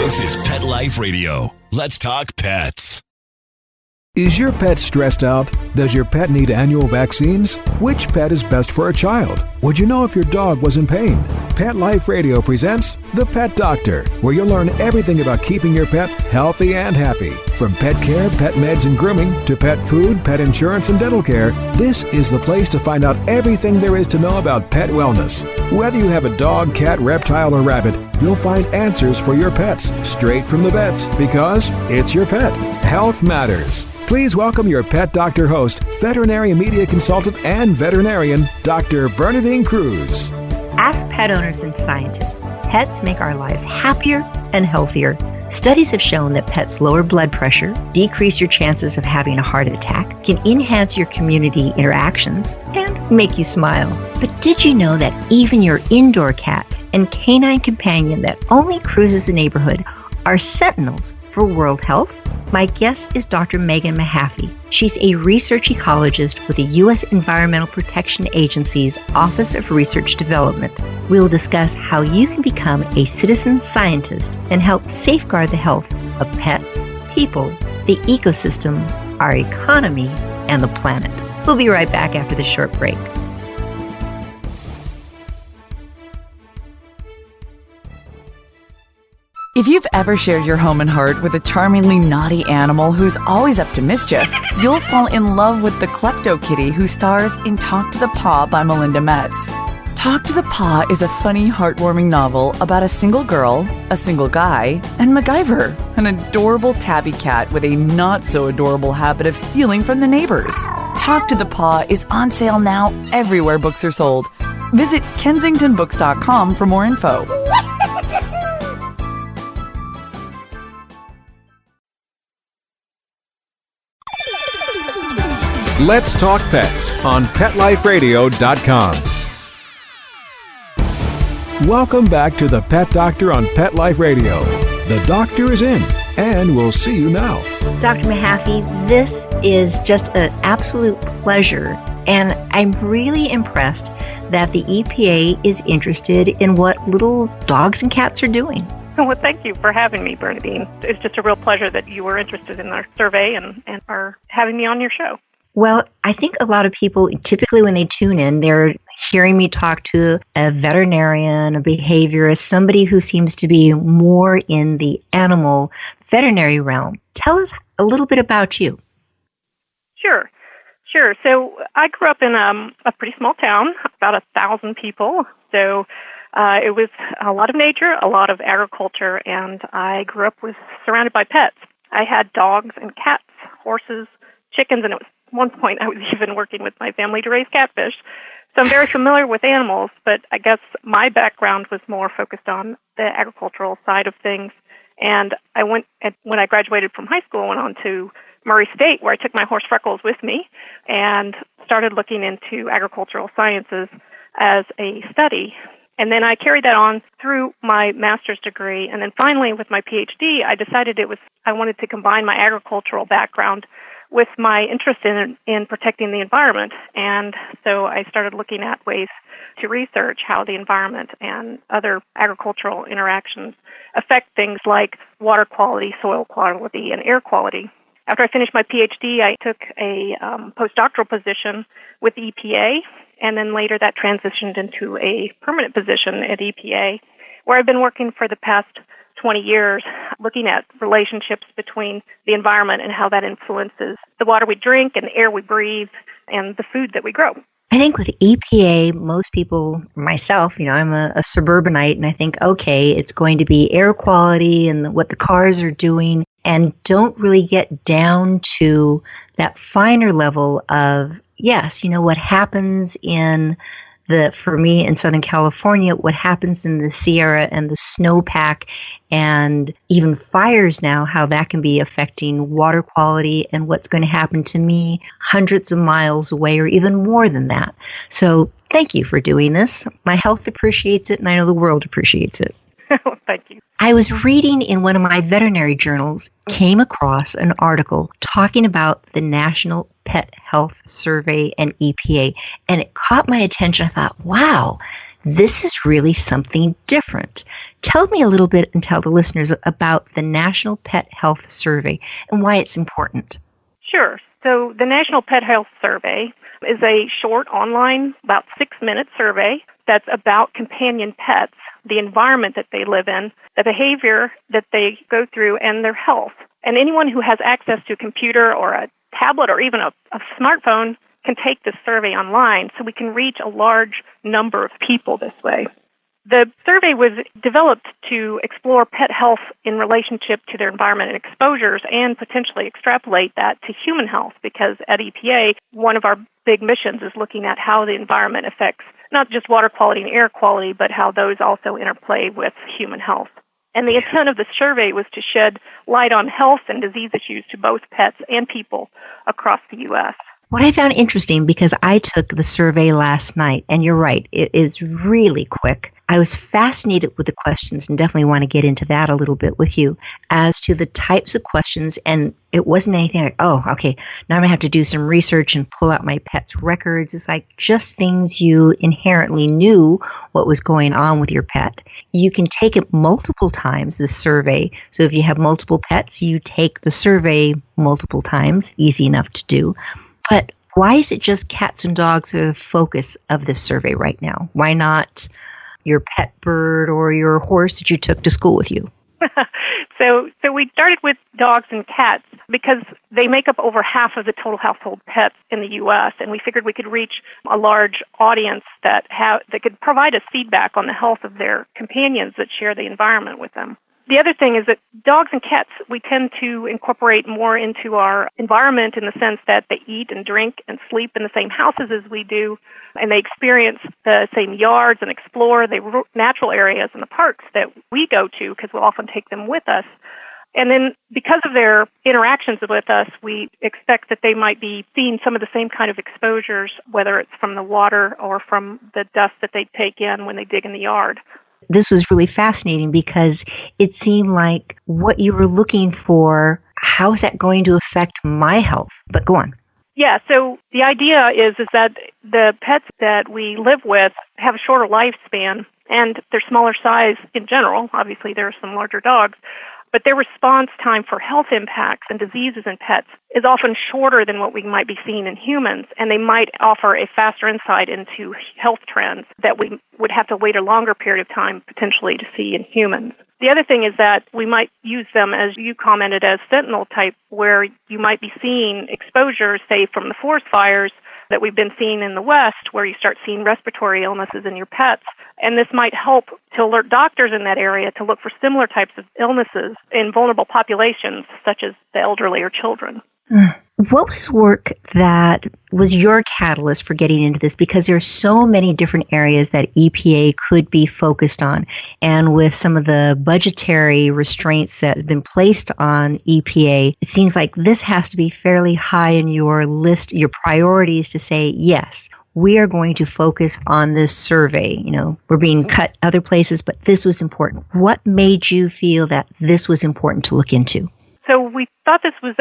This is Pet Life Radio. Let's talk pets. Is your pet stressed out? Does your pet need annual vaccines? Which pet is best for a child? Would you know if your dog was in pain? Pet Life Radio presents The Pet Doctor, where you'll learn everything about keeping your pet healthy and happy. From pet care, pet meds and grooming, to pet food, pet insurance and dental care, this is the place to find out everything there is to know about pet wellness. Whether you have a dog, cat, reptile, or rabbit, you'll find answers for your pets straight from the vets, because it's your pet. Health matters. Please welcome your Pet Doctor host, veterinary media consultant and veterinarian, Dr. Bernadine Cruz. As pet owners and scientists, pets make our lives happier and healthier. Studies have shown that pets lower blood pressure, decrease your chances of having a heart attack, can enhance your community interactions, and make you smile. But did you know that even your indoor cat and canine companion that only cruises the neighborhood are sentinels for world health? My guest is Dr. Mehaffey. She's a research ecologist with the U.S. Environmental Protection Agency's Office of Research Development. We'll discuss how you can become a citizen scientist and help safeguard the health of pets, people, the ecosystem, our economy, and the planet. We'll be right back after this short break. If you've ever shared your home and heart with a charmingly naughty animal who's always up to mischief, you'll fall in love with the Klepto Kitty who stars in Talk to the Paw by Melinda Metz. Talk to the Paw is a funny, heartwarming novel about a single girl, a single guy, and MacGyver, an adorable tabby cat with a not-so-adorable habit of stealing from the neighbors. Talk to the Paw is on sale now everywhere books are sold. Visit kensingtonbooks.com for more info. Let's Talk Pets on PetLifeRadio.com. Welcome back to the Pet Doctor on Pet Life Radio. The doctor is in, and we'll see you now. Dr. Mehaffey, this is just an absolute pleasure, and I'm really impressed that the EPA is interested in what little dogs and cats are doing. Well, thank you for having me, Bernadine. It's just a real pleasure that you were interested in our survey and are having me on your show. Well, I think a lot of people, typically when they tune in, they're hearing me talk to a veterinarian, a behaviorist, somebody who seems to be more in the animal veterinary realm. Tell us a little bit about you. Sure. So I grew up in a pretty small town, about 1,000 people. So it was a lot of nature, a lot of agriculture, and I grew up surrounded by pets. I had dogs and cats, horses, chickens, and at one point I was even working with my family to raise catfish. So I'm very familiar with animals, but I guess my background was more focused on the agricultural side of things. And when I graduated from high school, I went on to Murray State, where I took my horse Freckles with me and started looking into agricultural sciences as a study. And then I carried that on through my master's degree. And then finally, with my PhD, I decided I wanted to combine my agricultural background with my interest in protecting the environment. And so I started looking at ways to research how the environment and other agricultural interactions affect things like water quality, soil quality, and air quality. After I finished my PhD, I took a postdoctoral position with EPA, and then later that transitioned into a permanent position at EPA, where I've been working for the past 20 years looking at relationships between the environment and how that influences the water we drink and the air we breathe and the food that we grow. I think with EPA, most people, myself, I'm a suburbanite, and I think, okay, it's going to be air quality and what the cars are doing, and don't really get down to that finer level of, yes, what happens for me in Southern California, what happens in the Sierra and the snowpack and even fires now, how that can be affecting water quality and what's going to happen to me hundreds of miles away or even more than that. So thank you for doing this. My health appreciates it, and I know the world appreciates it. Thank you. I was reading in one of my veterinary journals, came across an article talking about the National Pet Health Survey and EPA, and it caught my attention. I thought, wow, This is really something different. Tell me a little bit and tell the listeners about the National Pet Health Survey and why it's important. Sure. So the National Pet Health Survey is a short online, about 6-minute survey that's about companion pets, the environment that they live in, the behavior that they go through, and their health. And anyone who has access to a computer or a tablet or even a smartphone can take this survey online, so we can reach a large number of people this way. The survey was developed to explore pet health in relationship to their environment and exposures and potentially extrapolate that to human health, because at EPA, one of our big missions is looking at how the environment affects not just water quality and air quality, but how those also interplay with human health. And the intent of the survey was to shed light on health and disease issues to both pets and people across the U.S. What I found interesting, because I took the survey last night, and you're right, it is really quick. I was fascinated with the questions and definitely want to get into that a little bit with you as to the types of questions. And it wasn't anything like, oh, okay, now I'm going to have to do some research and pull out my pet's records. It's like just things you inherently knew what was going on with your pet. You can take it multiple times, the survey. So if you have multiple pets, you take the survey multiple times, easy enough to do. But why is it just cats and dogs are the focus of this survey right now? Why not your pet bird or your horse that you took to school with you? So we started with dogs and cats because they make up over half of the total household pets in the U.S., and we figured we could reach a large audience that could provide us feedback on the health of their companions that share the environment with them. The other thing is that dogs and cats, we tend to incorporate more into our environment in the sense that they eat and drink and sleep in the same houses as we do, and they experience the same yards and explore the natural areas and the parks that we go to because we'll often take them with us. And then because of their interactions with us, we expect that they might be seeing some of the same kind of exposures, whether it's from the water or from the dust that they take in when they dig in the yard. This was really fascinating because it seemed like what you were looking for, how is that going to affect my health? But go on. Yeah, so the idea is that the pets that we live with have a shorter lifespan and they're smaller size in general. Obviously, there are some larger dogs. But their response time for health impacts and diseases in pets is often shorter than what we might be seeing in humans, and they might offer a faster insight into health trends that we would have to wait a longer period of time potentially to see in humans. The other thing is that we might use them, as you commented, as sentinel type, where you might be seeing exposures, say, from the forest fires that we've been seeing in the West, where you start seeing respiratory illnesses in your pets. And this might help to alert doctors in that area to look for similar types of illnesses in vulnerable populations, such as the elderly or children. What was work that was your catalyst for getting into this? Because there are so many different areas that EPA could be focused on. And with some of the budgetary restraints that have been placed on EPA, it seems like this has to be fairly high in your list, your priorities to say, yes, we are going to focus on this survey. You know, we're being cut other places, but this was important. What made you feel that this was important to look into? So we thought this was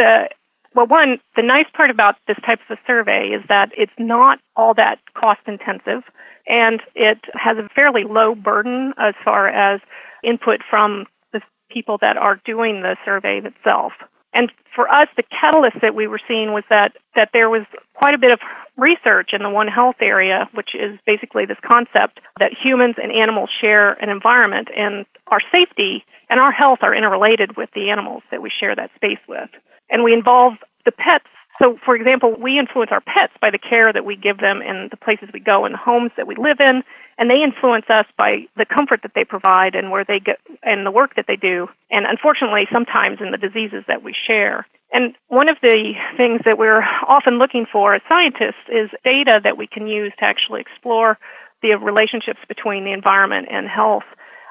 one, the nice part about this type of a survey is that it's not all that cost intensive, and it has a fairly low burden as far as input from the people that are doing the survey itself. And for us, the catalyst that we were seeing was that there was quite a bit of research in the One Health area, which is basically this concept that humans and animals share an environment, and our safety and our health are interrelated with the animals that we share that space with. And we involve the pets. So, for example, we influence our pets by the care that we give them in the places we go and the homes that we live in, and they influence us by the comfort that they provide and where they get and the work that they do, and unfortunately, sometimes in the diseases that we share. And one of the things that we're often looking for as scientists is data that we can use to actually explore the relationships between the environment and health.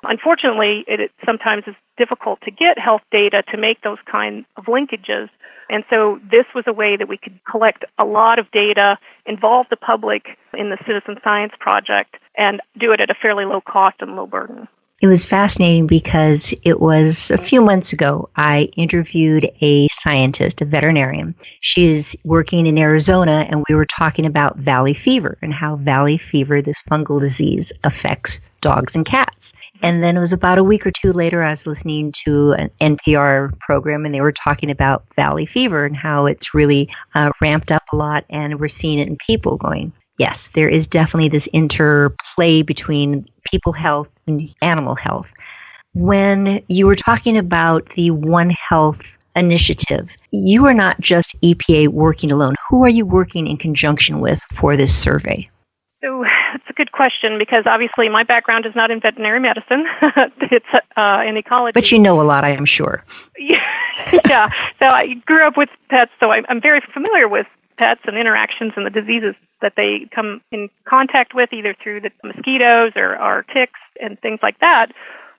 Unfortunately, it sometimes is difficult to get health data to make those kinds of linkages. And so this was a way that we could collect a lot of data, involve the public in the citizen science project, and do it at a fairly low cost and low burden. It was fascinating because it was a few months ago, I interviewed a scientist, a veterinarian. She is working in Arizona, and we were talking about valley fever and how valley fever, this fungal disease, affects dogs and cats. And then it was about a week or two later, I was listening to an NPR program, and they were talking about valley fever and how it's really ramped up a lot, and we're seeing it in people going, yes, there is definitely this interplay between people health and animal health. When you were talking about the One Health initiative, you are not just EPA working alone. Who are you working in conjunction with for this survey? So that's a good question, because obviously my background is not in veterinary medicine. It's in ecology. But you know a lot, I am sure. Yeah. So I grew up with pets, so I'm very familiar with pets and interactions and the diseases that they come in contact with, either through the mosquitoes or ticks and things like that.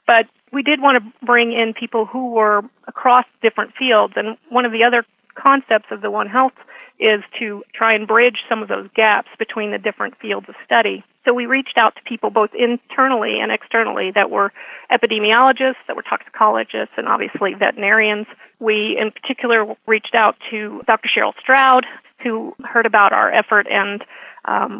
But we did want to bring in people who were across different fields. And one of the other concepts of the One Health is to try and bridge some of those gaps between the different fields of study. So we reached out to people both internally and externally that were epidemiologists, that were toxicologists, and obviously veterinarians. We, in particular, reached out to Dr. Cheryl Stroud, who heard about our effort and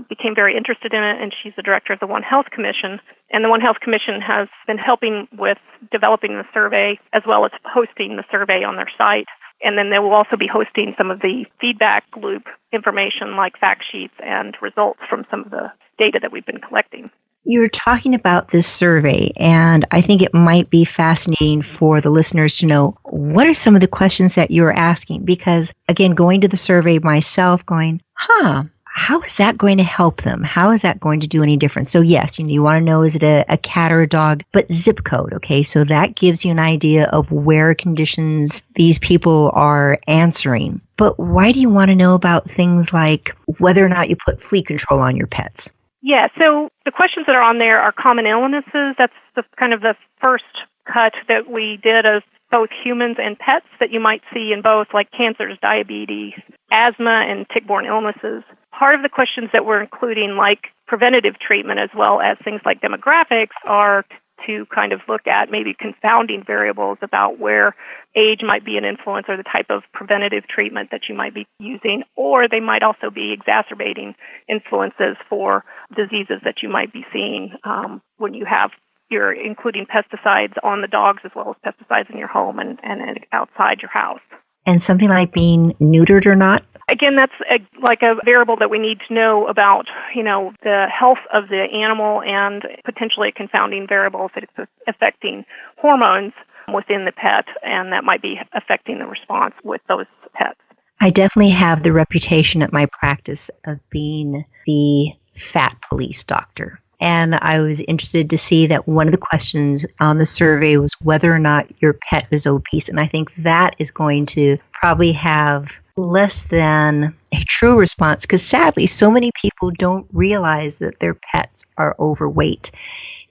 became very interested in it, and she's the director of the One Health Commission. And the One Health Commission has been helping with developing the survey as well as hosting the survey on their site. And then they will also be hosting some of the feedback loop information like fact sheets and results from some of the data that we've been collecting. You're talking about this survey, and I think it might be fascinating for the listeners to know what are some of the questions that you're asking. Because, again, going to the survey myself, going, how is that going to help them? How is that going to do any difference? So, yes, you want to know, is it a cat or a dog? But zip code, okay? So that gives you an idea of where conditions these people are answering. But why do you want to know about things like whether or not you put flea control on your pets? Yeah, so the questions that are on there are common illnesses. That's the kind of the first cut that we did of both humans and pets that you might see in both, like cancers, diabetes, asthma, and tick-borne illnesses. Part of the questions that we're including, like preventative treatment as well as things like demographics, are to kind of look at maybe confounding variables about where age might be an influence or the type of preventative treatment that you might be using, or they might also be exacerbating influences for diseases that you might be seeing when you're including pesticides on the dogs as well as pesticides in your home and outside your house. And something like being neutered or not? Again, that's like a variable that we need to know about, the health of the animal, and potentially a confounding variable if it's affecting hormones within the pet, and that might be affecting the response with those pets. I definitely have the reputation at my practice of being the fat police doctor. And I was interested to see that one of the questions on the survey was whether or not your pet is obese. And I think that is going to probably have less than a true response, because sadly, so many people don't realize that their pets are overweight.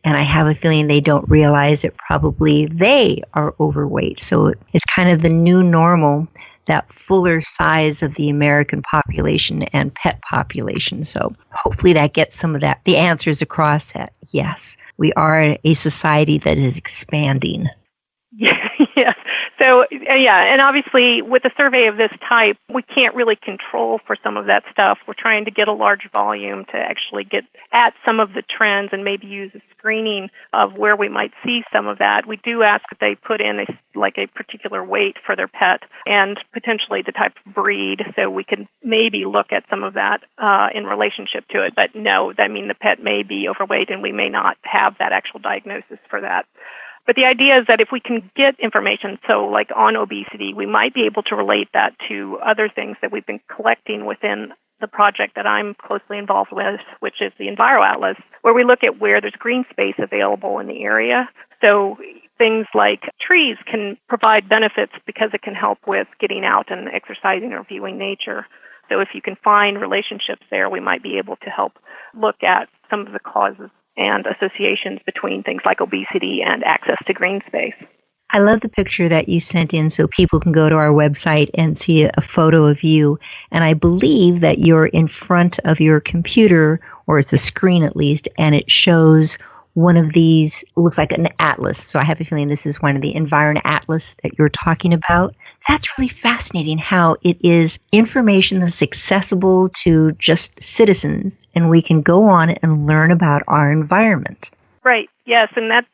And I have a feeling they don't realize that probably they are overweight. So it's kind of the new normal, that fuller size of the American population and pet population. So hopefully that gets some of the answers across that, yes, we are a society that is expanding. Yes. So, and obviously with a survey of this type, we can't really control for some of that stuff. We're trying to get a large volume to actually get at some of the trends and maybe use a screening of where we might see some of that. We do ask that they put in a particular weight for their pet and potentially the type of breed, so we can maybe look at some of that in relationship to it. But no, the pet may be overweight and we may not have that actual diagnosis for that. But the idea is that if we can get information, so like on obesity, we might be able to relate that to other things that we've been collecting within the project that I'm closely involved with, which is the EnviroAtlas, where we look at where there's green space available in the area. So things like trees can provide benefits because it can help with getting out and exercising or viewing nature. So if you can find relationships there, we might be able to help look at some of the causes and associations between things like obesity and access to green space. I love the picture that you sent in so people can go to our website and see a photo of you. And I believe that you're in front of your computer, or it's a screen at least, and it shows one of these, looks like an atlas. So I have a feeling this is one of the Environ Atlas that you're talking about. That's really fascinating how it is information that's accessible to just citizens, and we can go on and learn about our environment. Right, yes, and that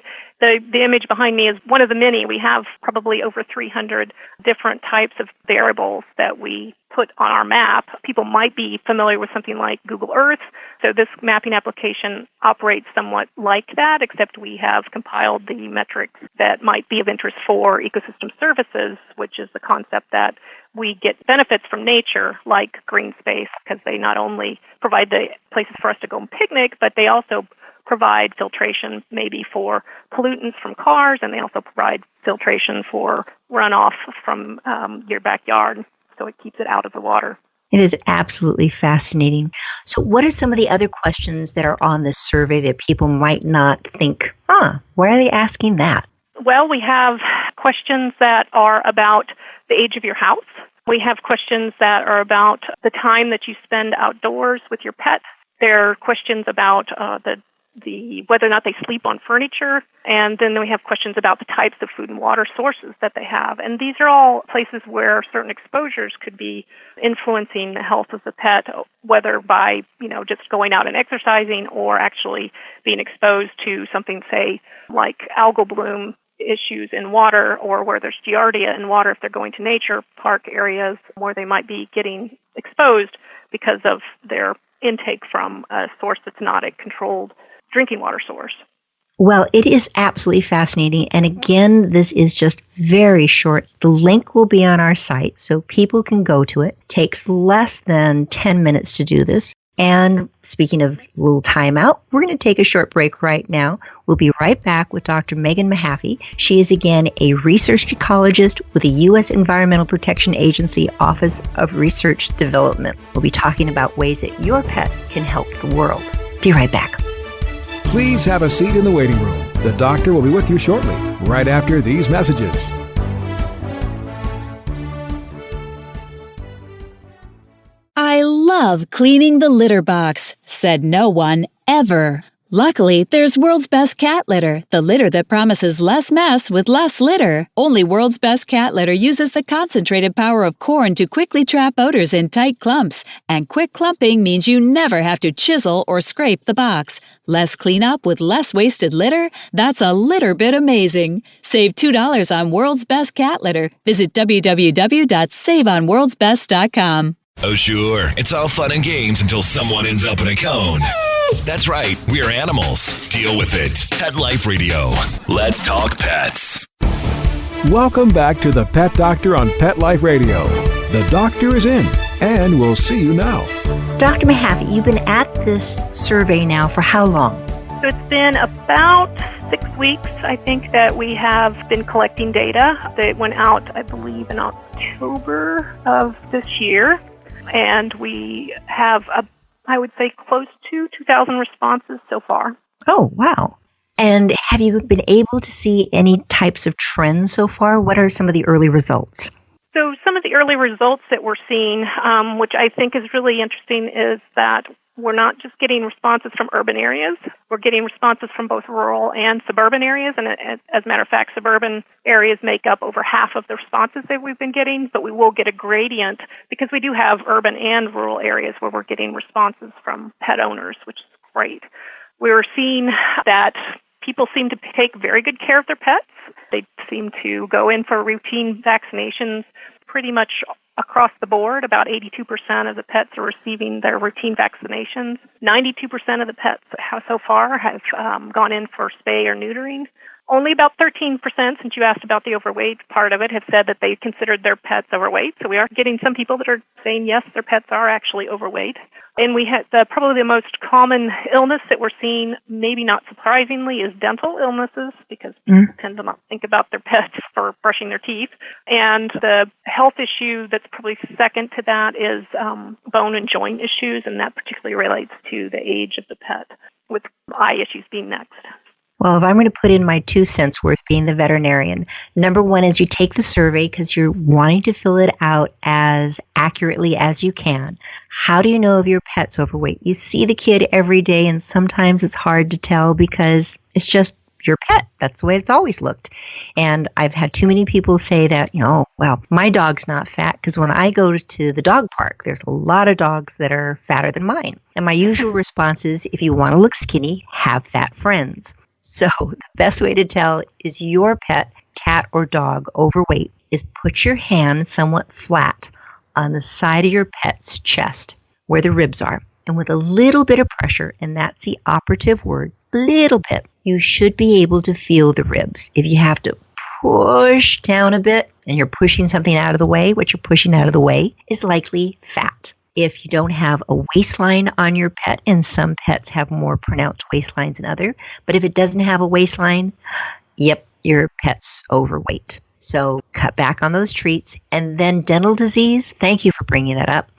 the image behind me is one of the many. We have probably over 300 different types of variables that we put on our map. People might be familiar with something like Google Earth. So this mapping application operates somewhat like that, except we have compiled the metrics that might be of interest for ecosystem services, which is the concept that we get benefits from nature, like green space, because they not only provide the places for us to go and picnic, but they also provide filtration maybe for pollutants from cars, and they also provide filtration for runoff from your backyard, so it keeps it out of the water. It is absolutely fascinating. So what are some of the other questions that are on this survey that people might not think, why are they asking that? Well, we have questions that are about the age of your house. We have questions that are about the time that you spend outdoors with your pets. There are questions about the whether or not they sleep on furniture, and then we have questions about the types of food and water sources that they have. And these are all places where certain exposures could be influencing the health of the pet, whether by, just going out and exercising or actually being exposed to something, say, like algal bloom issues in water, or where there's giardia in water if they're going to nature park areas where they might be getting exposed because of their intake from a source that's not a controlled drinking water source. Well, it is absolutely fascinating. And again, this is just very short. The link will be on our site so people can go to it. It takes less than 10 minutes to do this. And speaking of a little timeout, we're going to take a short break right now. We'll be right back with Dr. Megan Mehaffey. She is, again, a research ecologist with the U.S. Environmental Protection Agency Office of Research Development. We'll be talking about ways that your pet can help the world. Be right back. Please have a seat in the waiting room. The doctor will be with you shortly, right after these messages. I love cleaning the litter box, said no one ever. Luckily, there's World's Best Cat Litter, the litter that promises less mess with less litter. Only World's Best Cat Litter uses the concentrated power of corn to quickly trap odors in tight clumps. And quick clumping means you never have to chisel or scrape the box. Less cleanup with less wasted litter? That's a litter bit amazing. Save $2 on World's Best Cat Litter. Visit www.saveonworldsbest.com. Oh, sure. It's all fun and games until someone ends up in a cone. That's right. We're animals. Deal with it. Pet Life Radio. Let's talk pets. Welcome back to the Pet Doctor on Pet Life Radio. The doctor is in, and we'll see you now. Dr. Mehaffey, you've been at this survey now for how long? So it's been about 6 weeks, I think, that we have been collecting data. That went out, I believe, in October of this year. And we have, I would say, close to 2,000 responses so far. Oh, wow. And have you been able to see any types of trends so far? What are some of the early results? So some of the early results that we're seeing, which I think is really interesting, is that we're not just getting responses from urban areas. We're getting responses from both rural and suburban areas. And as a matter of fact, suburban areas make up over half of the responses that we've been getting. But we will get a gradient because we do have urban and rural areas where we're getting responses from pet owners, which is great. We're seeing that people seem to take very good care of their pets. They seem to go in for routine vaccinations pretty much across the board. About 82% of the pets are receiving their routine vaccinations. 92% of the pets so far have gone in for spay or neutering. Only about 13%, since you asked about the overweight part of it, have said that they considered their pets overweight. So we are getting some people that are saying, yes, their pets are actually overweight. And we had probably the most common illness that we're seeing, maybe not surprisingly, is dental illnesses, because people tend to not think about their pets for brushing their teeth. And the health issue that's probably second to that is bone and joint issues, and that particularly relates to the age of the pet, with eye issues being next. Well, if I'm going to put in my 2 cents worth being the veterinarian, number one is you take the survey because you're wanting to fill it out as accurately as you can. How do you know if your pet's overweight? You see the kid every day, and sometimes it's hard to tell because it's just your pet. That's the way it's always looked. And I've had too many people say that, well, my dog's not fat because when I go to the dog park, there's a lot of dogs that are fatter than mine. And my usual response is, if you want to look skinny, have fat friends. So the best way to tell is your pet, cat or dog, overweight is put your hand somewhat flat on the side of your pet's chest where the ribs are. And with a little bit of pressure, and that's the operative word, little bit, you should be able to feel the ribs. If you have to push down a bit and you're pushing something out of the way, what you're pushing out of the way is likely fat. If you don't have a waistline on your pet, and some pets have more pronounced waistlines than others, but if it doesn't have a waistline, yep, your pet's overweight. So cut back on those treats. And then dental disease, thank you for bringing that up.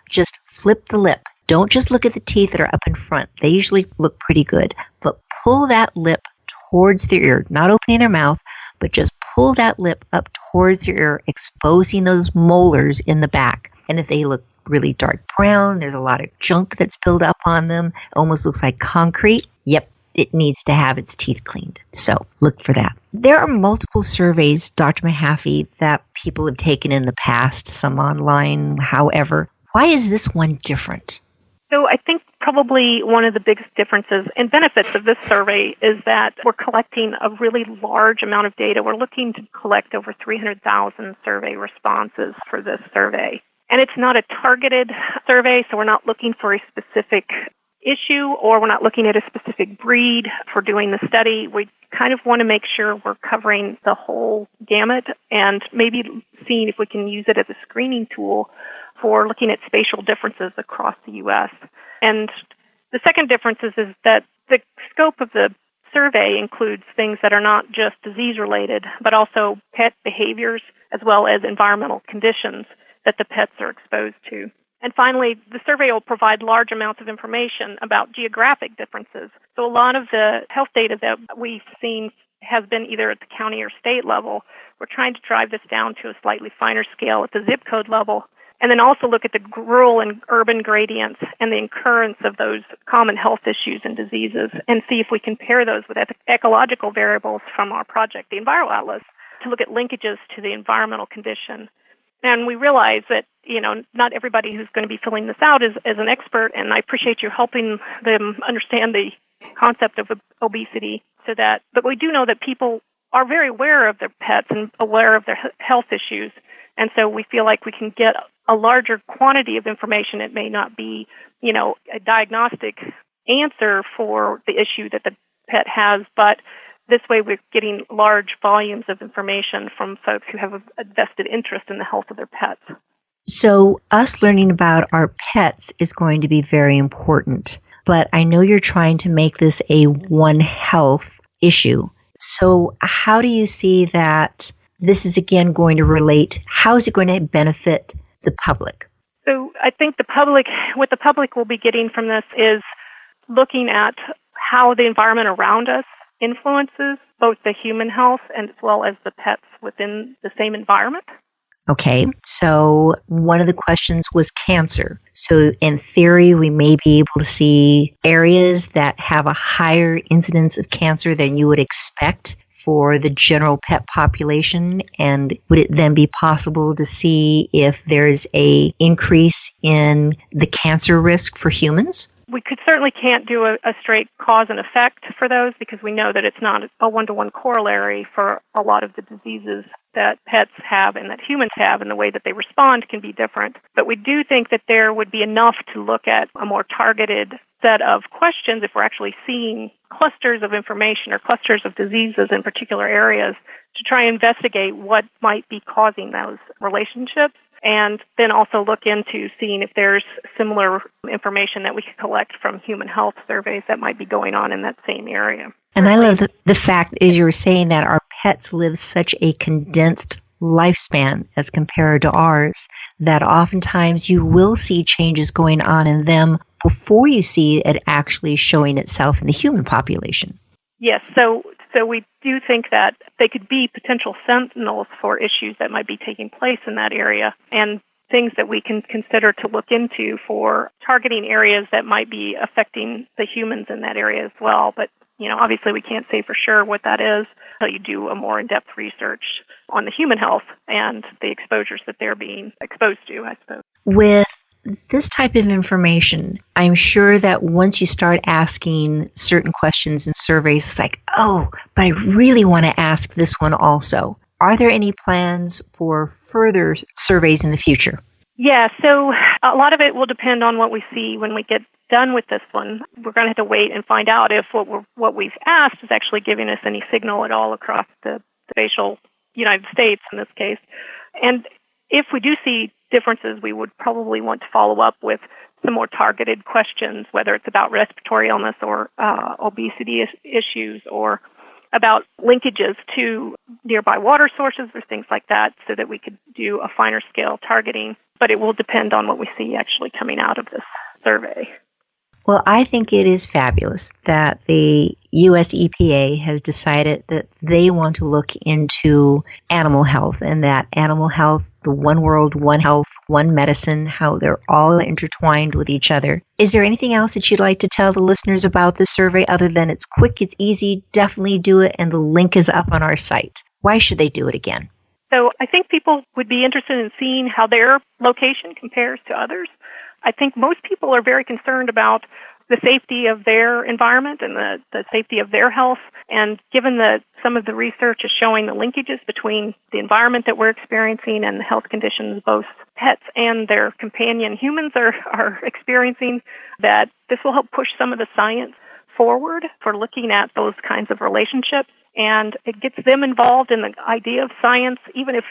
Just flip the lip. Don't just look at the teeth that are up in front. They usually look pretty good. But pull that lip towards their ear, not opening their mouth, but just pull that lip up towards their ear, exposing those molars in the back. And if they look really dark brown, there's a lot of junk that's built up on them, it almost looks like concrete, yep, it needs to have its teeth cleaned. So look for that. There are multiple surveys, Dr. Mehaffey, that people have taken in the past, some online, however. Why is this one different? So I think probably one of the biggest differences and benefits of this survey is that we're collecting a really large amount of data. We're looking to collect over 300,000 survey responses for this survey. And it's not a targeted survey, so we're not looking for a specific issue or we're not looking at a specific breed for doing the study. We kind of want to make sure we're covering the whole gamut and maybe seeing if we can use it as a screening tool for looking at spatial differences across the U.S. And the second difference is that the scope of the survey includes things that are not just disease-related, but also pet behaviors as well as environmental conditions that the pets are exposed to. And finally, the survey will provide large amounts of information about geographic differences. So a lot of the health data that we've seen has been either at the county or state level. We're trying to drive this down to a slightly finer scale at the zip code level, and then also look at the rural and urban gradients and the occurrence of those common health issues and diseases, and see if we can pair those with ecological variables from our project, the Enviro Atlas, to look at linkages to the environmental condition. And we realize that, not everybody who's going to be filling this out is an expert, and I appreciate you helping them understand the concept of obesity. But we do know that people are very aware of their pets and aware of their health issues, and so we feel like we can get a larger quantity of information. It may not be, a diagnostic answer for the issue that the pet has, but this way we're getting large volumes of information from folks who have a vested interest in the health of their pets. So us learning about our pets is going to be very important, but I know you're trying to make this a One Health issue. So how do you see that this is again going to relate? How is it going to benefit the public? So I think what the public will be getting from this is looking at how the environment around us influences both the human health and as well as the pets within the same environment. Okay, so one of the questions was cancer. So in theory, we may be able to see areas that have a higher incidence of cancer than you would expect for the general pet population. And would it then be possible to see if there's a increase in the cancer risk for humans? We certainly can't do a straight cause and effect for those because we know that it's not a one-to-one corollary for a lot of the diseases that pets have and that humans have, and the way that they respond can be different. But we do think that there would be enough to look at a more targeted set of questions if we're actually seeing clusters of information or clusters of diseases in particular areas to try and investigate what might be causing those relationships. And then also look into seeing if there's similar information that we could collect from human health surveys that might be going on in that same area. And I love the fact, as you were saying, that our pets live such a condensed lifespan as compared to ours, that oftentimes you will see changes going on in them before you see it actually showing itself in the human population. Yes, so we do think that they could be potential sentinels for issues that might be taking place in that area, and things that we can consider to look into for targeting areas that might be affecting the humans in that area as well. But, obviously we can't say for sure what that is until you do a more in-depth research on the human health and the exposures that they're being exposed to, I suppose. With this type of information, I'm sure that once you start asking certain questions in surveys, it's like, oh, but I really want to ask this one also. Are there any plans for further surveys in the future? Yeah, so a lot of it will depend on what we see when we get done with this one. We're going to have to wait and find out if what we've asked is actually giving us any signal at all across the spatial United States in this case. And if we do see differences, we would probably want to follow up with some more targeted questions, whether it's about respiratory illness or obesity issues, or about linkages to nearby water sources or things like that, so that we could do a finer scale targeting. But it will depend on what we see actually coming out of this survey. Well, I think it is fabulous that the U.S. EPA has decided that they want to look into animal health, and that animal health, the one world, one health, one medicine, how they're all intertwined with each other. Is there anything else that you'd like to tell the listeners about this survey other than it's quick, it's easy, definitely do it, and the link is up on our site? Why should they do it again? So I think people would be interested in seeing how their location compares to others. I think most people are very concerned about the safety of their environment and the safety of their health. And given that some of the research is showing the linkages between the environment that we're experiencing and the health conditions both pets and their companion humans are experiencing, that this will help push some of the science forward for looking at those kinds of relationships. And it gets them involved in the idea of science, even if,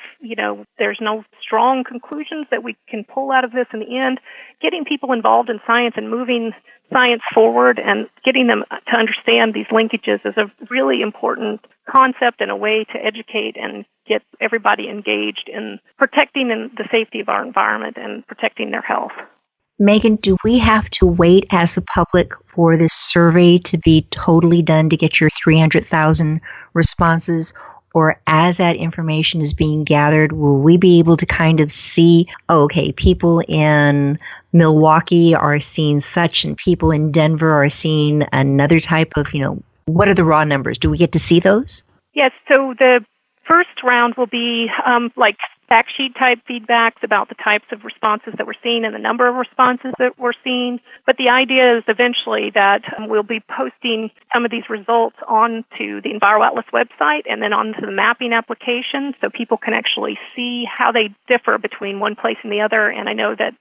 there's no strong conclusions that we can pull out of this in the end. Getting people involved in science and moving science forward and getting them to understand these linkages is a really important concept and a way to educate and get everybody engaged in protecting the safety of our environment and protecting their health. Megan, do we have to wait as the public for this survey to be totally done to get your 300,000 responses? Or as that information is being gathered, will we be able to kind of see, okay, people in Milwaukee are seeing such and people in Denver are seeing another type of, what are the raw numbers? Do we get to see those? Yes, so the first round will be like fact sheet type feedbacks about the types of responses that we're seeing and the number of responses that we're seeing. But the idea is eventually that we'll be posting some of these results onto the EnviroAtlas website and then onto the mapping application so people can actually see how they differ between one place and the other. And I know that,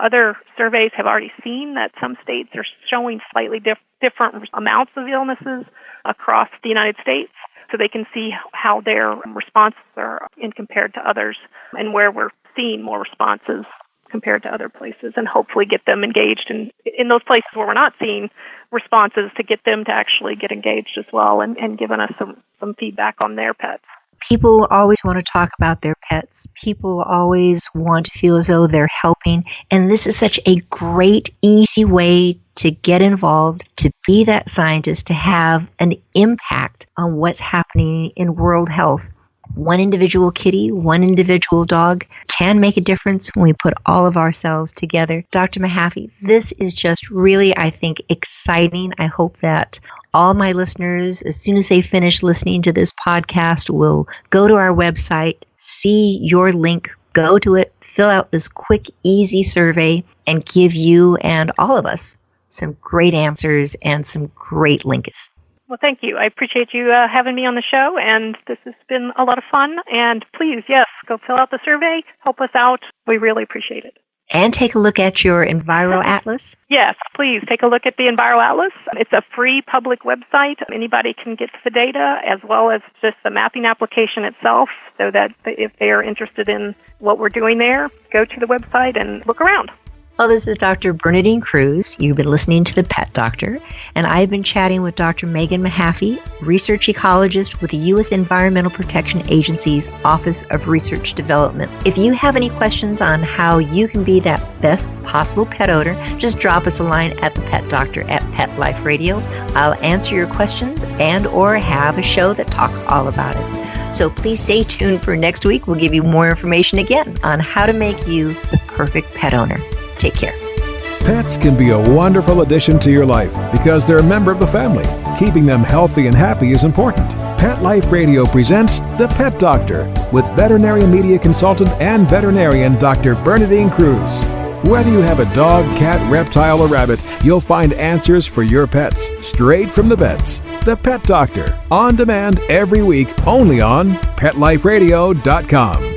other surveys have already seen that some states are showing slightly different amounts of illnesses across the United States, so they can see how their responses are in compared to others and where we're seeing more responses compared to other places, and hopefully get them engaged in those places where we're not seeing responses, to get them to actually get engaged as well and giving us some feedback on their pets. People always want to talk about their pets. People always want to feel as though they're helping. And this is such a great, easy way to get involved, to be that scientist, to have an impact on what's happening in world health. One individual kitty, one individual dog can make a difference when we put all of ourselves together. Dr. Mehaffey, this is just really, I think, exciting. I hope that all my listeners, as soon as they finish listening to this podcast, will go to our website, see your link, go to it, fill out this quick, easy survey, and give you and all of us some great answers and some great links. Well, thank you. I appreciate you having me on the show, and this has been a lot of fun. And please, yes, go fill out the survey. Help us out. We really appreciate it. And take a look at your EnviroAtlas. Yes, please take a look at the EnviroAtlas. It's a free public website. Anybody can get the data, as well as just the mapping application itself, so that if they are interested in what we're doing there, go to the website and look around. Well, this is Dr. Bernadine Cruz. You've been listening to The Pet Doctor, and I've been chatting with Dr. Megan Mehaffey, Research Ecologist with the U.S. Environmental Protection Agency's Office of Research Development. If you have any questions on how you can be that best possible pet owner, just drop us a line at The Pet Doctor at Pet Life Radio. I'll answer your questions and or have a show that talks all about it. So please stay tuned for next week. We'll give you more information again on how to make you the perfect pet owner. Take care. Pets can be a wonderful addition to your life because they're a member of the family. Keeping them healthy and happy is important. Pet Life Radio presents The Pet Doctor with veterinary media consultant and veterinarian Dr. Bernadine Cruz. Whether you have a dog, cat, reptile, or rabbit, you'll find answers for your pets straight from the vets. The Pet Doctor, on demand every week, only on PetLifeRadio.com.